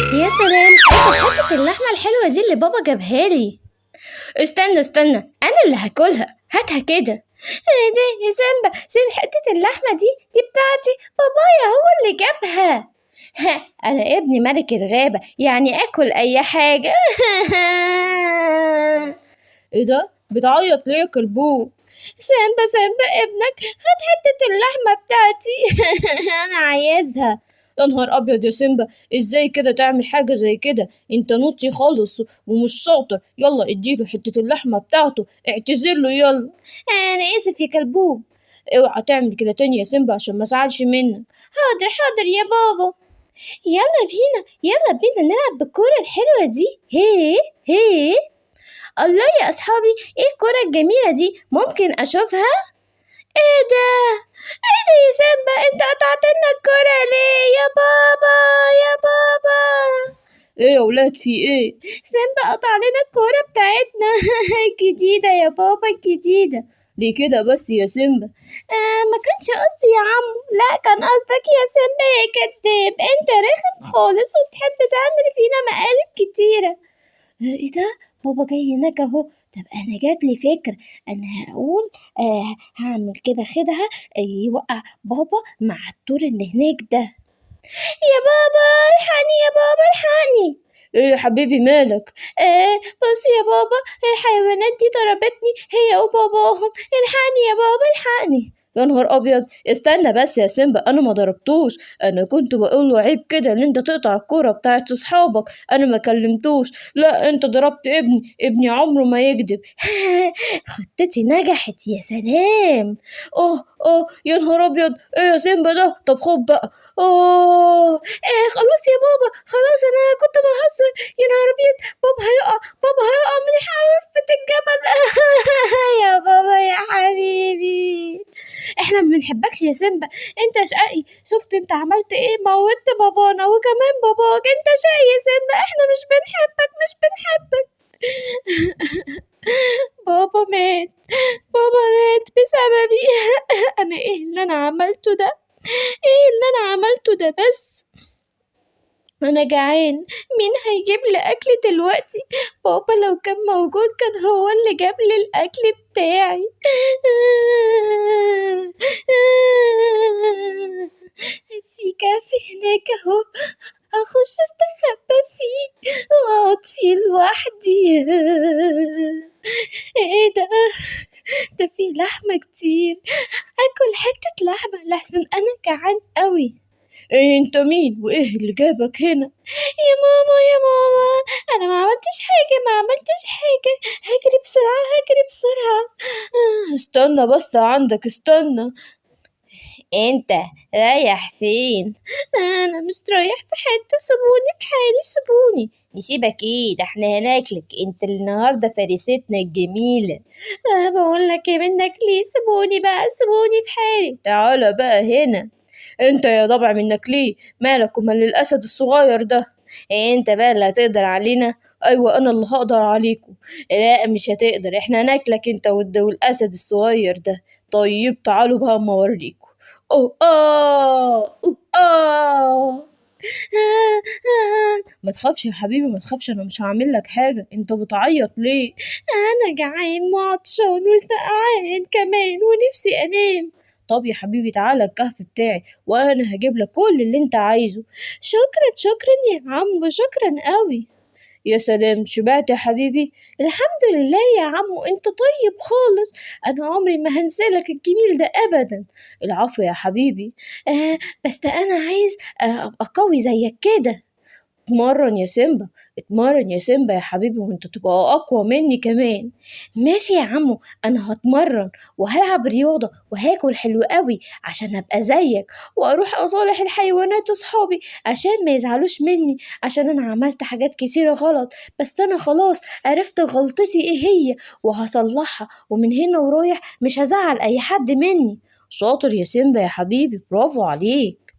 يا سلام، اكل حتة اللحمة الحلوة دي اللي بابا جابها لي. استنى انا اللي هاكلها، هاتها كده. ايه ده يا سامبا؟ سيب حتة اللحمة دي بتاعتي، بابايا هو اللي جابها. ها، انا ابني ملك الغابة، يعني اكل اي حاجة. ايه ده؟ بتعيط ليه يا كلبو؟ سامبا ابنك خد حتة اللحمة بتاعتي. انا عايزها. يا نهار ابيض يا سيمبا، ازاي كده تعمل حاجه زي كده؟ انت نوطي خالص ومش شاطر. يلا اديله حته اللحمه بتاعته، اعتذر له يلا. انا اسف يا كلبوب. اوعى تعمل كده تاني يا سيمبا عشان ما ازعلش منك. حاضر يا بابا. يلا بينا نلعب بالكورة الحلوة دي. هي الله يا أصحابي، ايه الكورة الجميلة دي؟ ممكن أشوفها؟ ايه ده يا سامبا؟ انت قطعت لنا الكورة ليه يا بابا؟ يا بابا، ايه يا ولاد في ايه؟ سامبا قطع لنا الكورة بتاعتنا. جديدة يا بابا، جديدة. ليه كده بس يا سيمبا؟ ما كانش قصدي يا عمو، لا كان قصدك يا سامبا يا كداب. انت رخم خالص وبتحب تعمل فينا مقالب كتيرة. ايه ده؟ بابا جاي هناك اهو. طب انا جاتلي فكرة، انا هقول هعمل كده خدعة يوقع بابا مع الطور اللي هناك ده. يا بابا الحقني، يا بابا الحقني. ايه يا حبيبي مالك؟ بص يا بابا، الحيوانات دي ضربتني هي وباباهم. الحقني يا بابا الحقني. يا نهار ابيض، استنى بس يا سيمبا، انا ما ضربتوش. انا كنت بقول له عيب كده ان انت تقطع الكوره بتاعت اصحابك، انا ما كلمتوش. لا انت ضربت ابني عمره ما يكذب. خطتي نجحت، يا سلام. يا نهار ابيض، ايه يا سيمبا ده؟ طب خد بقى. اه خلاص يا بابا، خلاص انا كنت بهزر. يا نهار ابيض، بابا هيقع من حافة الجبل. يا بابا يا حبيبي، احنا ما بنحبكش يا سيمبا، انت شقي. شفت انت عملت ايه؟ موتت بابانا وكمان باباك. انت شقي يا سيمبا، احنا مش بنحبك. بابا مات بسببي. انا ايه اللي انا عملته ده؟ بس انا جعان، مين هيجيب لي اكل دلوقتي؟ بابا لو كان موجود كان هو اللي جاب لي الاكل بتاعي. في كافي هناك اهو، اخش استخبى فيه واقعد فيه لوحدي. ايه ده فيه لحمة كتير، اكل حتة لحمة لحسن انا جعان قوي. ايه انت مين وايه اللي جابك هنا؟ يا ماما، انا ما عملتش حاجة. هجري بسرعة. استنى بس عندك، استنى. انت رايح فين؟ انا مش رايح في حتة، سيبوني في حالي، سيبوني. نسيبك ايه؟ ده احنا هناكلك، انت النهارده فريستنا الجميلة. بقول لك ايه منك ليه؟ سيبوني في حالي. تعالى بقى هنا. انت يا ضبع منك ليه؟ مالك ومال الاسد الصغير ده؟ انت بقى اللي هتقدر علينا؟ ايوه انا اللي هقدر عليكم. لا مش هتقدر، احنا هناكلك انت والاسد الصغير ده. طيب تعالوا بقى اما اوريكم. ما تخافش يا حبيبي، ما تخافش، انا مش هعمل لك حاجه. انت بتعيط ليه؟ انا جعان وعطشان وسقعان كمان ونفسي انام. طب يا حبيبي تعالى الكهف بتاعي وانا هجيب لك كل اللي انت عايزه. شكرا يا عمو، شكرا قوي. يا سلام، شبعت يا حبيبي؟ الحمد لله يا عمو، انت طيب خالص، انا عمري ما هنسالك الجميل ده ابدا. العفو يا حبيبي. بس انا عايز ابقى قوي زيك كده. اتمرن يا سيمبا يا حبيبي، وانت تبقى اقوى مني كمان. ماشي يا عمو، انا هتمرن وهلعب رياضة وهاكل حلو قوي عشان ابقى زيك، واروح اصالح الحيوانات اصحابي عشان ما يزعلوش مني، عشان انا عملت حاجات كتيرة غلط، بس انا خلاص عرفت غلطتي ايه هي وهصلحها، ومن هنا ورايح مش هزعل اي حد مني. شاطر يا سيمبا يا حبيبي، برافو عليك.